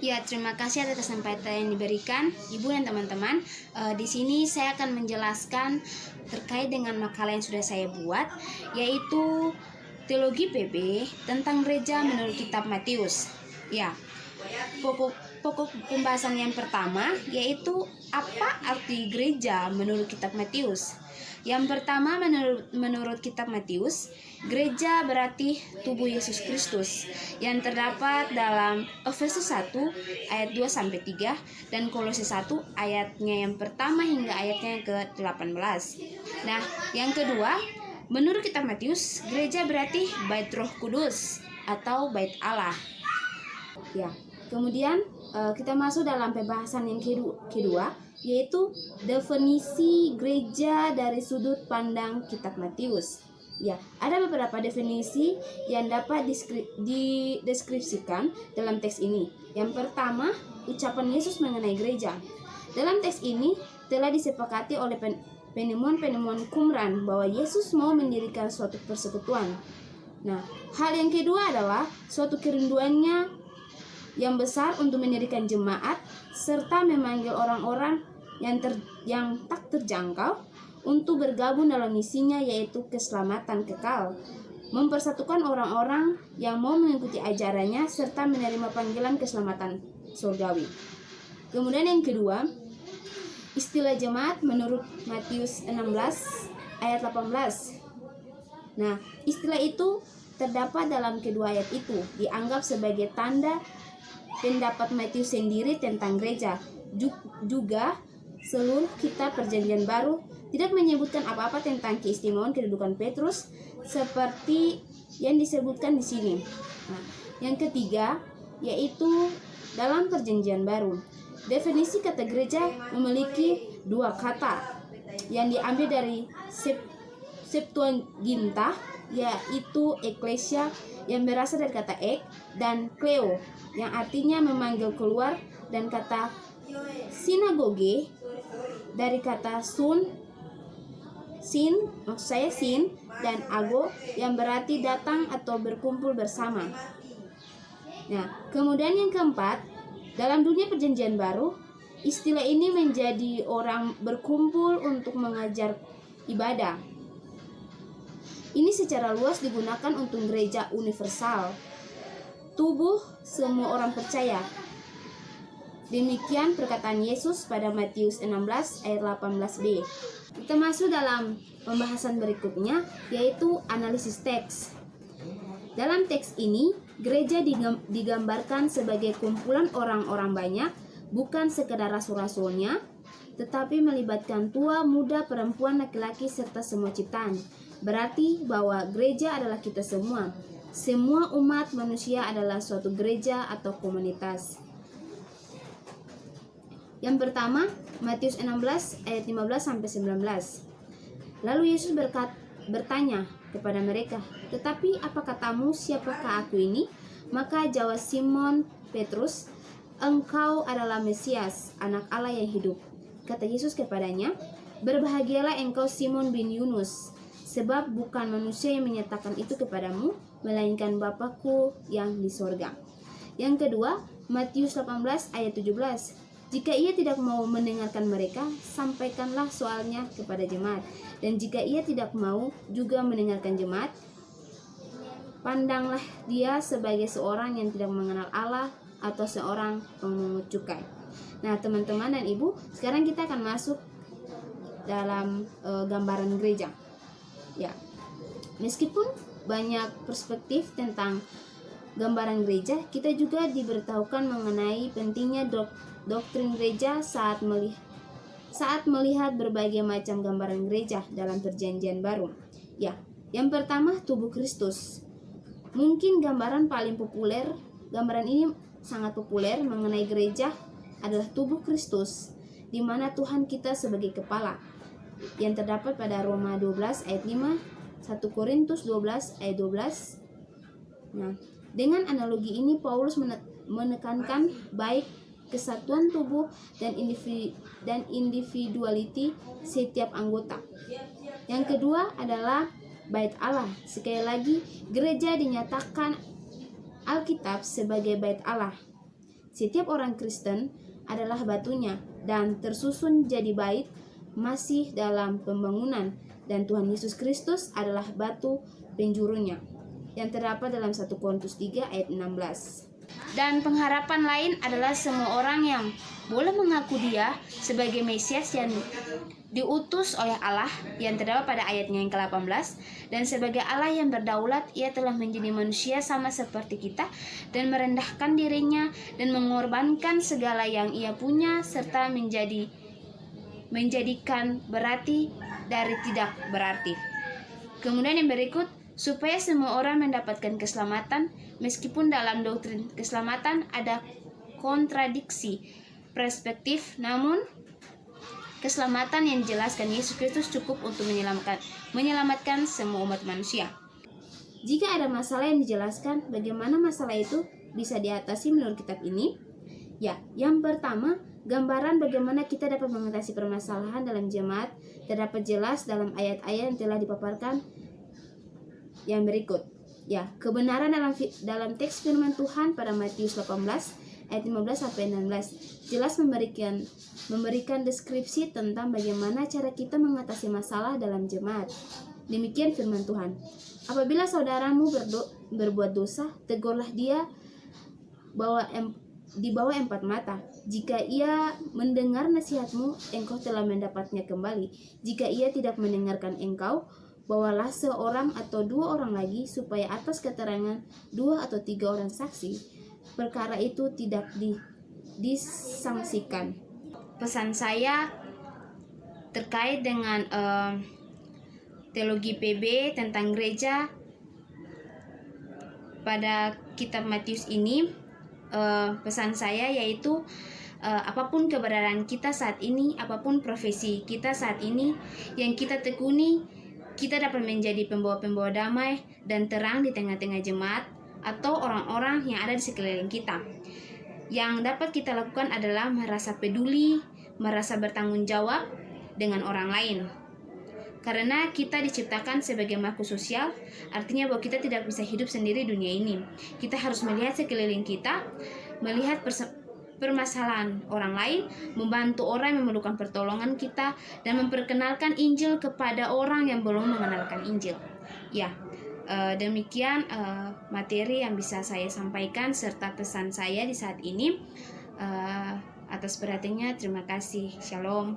Ya, terima kasih atas kesempatan yang diberikan Ibu dan teman-teman. Di sini saya akan menjelaskan terkait dengan makalah yang sudah saya buat, yaitu Teologi PB tentang gereja menurut kitab Matius. Ya, pokok pembahasan yang pertama yaitu apa arti gereja menurut kitab Matius. Yang pertama, menurut kitab Matius, gereja berarti tubuh Yesus Kristus yang terdapat dalam Efesus 1 ayat 2-3 dan Kolose 1 ayatnya yang pertama hingga ayatnya ke-18. Nah, yang kedua, menurut kitab Matius, gereja berarti bait Roh Kudus atau bait Allah. Ya, kemudian kita masuk dalam pembahasan yang kedua, yaitu definisi gereja dari sudut pandang kitab Matius. Ya, ada beberapa definisi yang dapat dideskripsikan dalam teks ini. Yang pertama, ucapan Yesus mengenai gereja. Dalam teks ini telah disepakati oleh penemuan-penemuan Qumran bahwa Yesus mau mendirikan suatu persekutuan. Nah, hal yang kedua adalah suatu kerinduannya yang besar untuk mendirikan jemaat serta memanggil orang-orang yang tak terjangkau untuk bergabung dalam misinya, yaitu keselamatan kekal, mempersatukan orang-orang yang mau mengikuti ajarannya serta menerima panggilan keselamatan surgawi. Kemudian yang kedua, istilah jemaat menurut Matius 16 ayat 18. Nah, istilah itu terdapat dalam kedua ayat itu, dianggap sebagai tanda pendapat Matius sendiri tentang gereja. Juga seluruh kitab Perjanjian Baru tidak menyebutkan apa-apa tentang keistimewaan kedudukan Petrus seperti yang disebutkan di sini. Nah, yang ketiga yaitu dalam Perjanjian Baru, definisi kata gereja memiliki dua kata yang diambil dari Septuaginta, yaitu eklesia yang berasal dari kata ek dan kleo yang artinya memanggil keluar, dan kata sinagoge dari kata sin dan ago yang berarti datang atau berkumpul bersama. Nah, kemudian yang keempat, dalam dunia Perjanjian Baru, istilah ini menjadi orang berkumpul untuk mengajar ibadah. Ini secara luas digunakan untuk gereja universal, tubuh semua orang percaya. Demikian perkataan Yesus pada Matius 16 ayat 18b. Kita masuk dalam pembahasan berikutnya, yaitu analisis teks. Dalam teks ini, gereja digambarkan sebagai kumpulan orang-orang banyak, bukan sekedar rasul-rasulnya, tetapi melibatkan tua, muda, perempuan, laki-laki, serta semua ciptaan. Berarti bahwa gereja adalah kita semua. Semua umat manusia adalah suatu gereja atau komunitas. Yang pertama, Matius 16 ayat 15-19. Lalu Yesus bertanya kepada mereka, "Tetapi apa katamu, siapakah aku ini?" Maka jawab Simon Petrus, "Engkau adalah Mesias, anak Allah yang hidup." Kata Yesus kepadanya, "Berbahagialah engkau Simon bin Yunus, sebab bukan manusia yang menyatakan itu kepadamu, melainkan Bapa-Ku yang di sorga." Yang kedua, Matius 18 ayat 17. "Jika ia tidak mau mendengarkan mereka, sampaikanlah soalnya kepada jemaat. Dan jika ia tidak mau juga mendengarkan jemaat, pandanglah dia sebagai seorang yang tidak mengenal Allah atau seorang pemungut cukai." Nah, teman-teman dan ibu, sekarang kita akan masuk dalam gambaran gereja. Ya, meskipun banyak perspektif tentang gambaran gereja, kita juga diberitahukan mengenai pentingnya doktrin gereja saat melihat berbagai macam gambaran gereja dalam Perjanjian Baru. Ya, yang pertama, tubuh Kristus. Mungkin gambaran ini sangat populer mengenai gereja adalah tubuh Kristus, di mana Tuhan kita sebagai kepala, yang terdapat pada Roma 12 ayat 5, 1 Korintus 12 ayat 12. Nah, dengan analogi ini Paulus menekankan baik kesatuan tubuh dan individuality setiap anggota. Yang kedua adalah bait Allah. Sekali lagi, gereja dinyatakan Alkitab sebagai bait Allah. Setiap orang Kristen adalah batunya dan tersusun jadi bait masih dalam pembangunan, dan Tuhan Yesus Kristus adalah batu penjurunya yang terdapat dalam 1 Korintus 3 ayat 16. Dan pengharapan lain adalah semua orang yang boleh mengaku Dia sebagai Mesias yang diutus oleh Allah yang terdapat pada ayatnya yang ke-18, dan sebagai Allah yang berdaulat, Ia telah menjadi manusia sama seperti kita dan merendahkan dirinya dan mengorbankan segala yang Ia punya serta menjadikan berarti dari tidak berarti. Kemudian yang berikut, supaya semua orang mendapatkan keselamatan, meskipun dalam doktrin keselamatan ada kontradiksi perspektif, namun keselamatan yang dijelaskan Yesus Kristus cukup untuk menyelamatkan semua umat manusia. Jika ada masalah yang dijelaskan, bagaimana masalah itu bisa diatasi menurut kitab ini? Ya, yang pertama, gambaran bagaimana kita dapat mengatasi permasalahan dalam jemaat terdapat jelas dalam ayat-ayat yang telah dipaparkan yang berikut. Ya, kebenaran dalam teks firman Tuhan pada Matius 18 ayat 15 sampai 16 jelas memberikan deskripsi tentang bagaimana cara kita mengatasi masalah dalam jemaat. Demikian firman Tuhan. Apabila saudaramu berbuat dosa, tegurlah dia di bawah 4 mata. Jika ia mendengar nasihatmu, engkau telah mendapatnya kembali. Jika ia tidak mendengarkan engkau, bawalah seorang atau 2 orang lagi, supaya atas keterangan 2 atau 3 orang saksi, perkara itu tidak disangsikan. Pesan saya terkait dengan teologi PB tentang gereja pada kitab Matius ini, pesan saya yaitu apapun keberadaan kita saat ini, apapun profesi kita saat ini yang kita tekuni, kita dapat menjadi pembawa-pembawa damai dan terang di tengah-tengah jemaat atau orang-orang yang ada di sekeliling kita. Yang dapat kita lakukan adalah merasa peduli, merasa bertanggung jawab dengan orang lain. Karena kita diciptakan sebagai makhluk sosial, artinya bahwa kita tidak bisa hidup sendiri di dunia ini. Kita harus melihat sekeliling kita, melihat permasalahan orang lain, membantu orang yang memerlukan pertolongan kita, dan memperkenalkan Injil kepada orang yang belum mengenalkan Injil. Ya, demikian materi yang bisa saya sampaikan serta pesan saya di saat ini. Atas perhatiannya, terima kasih. Shalom.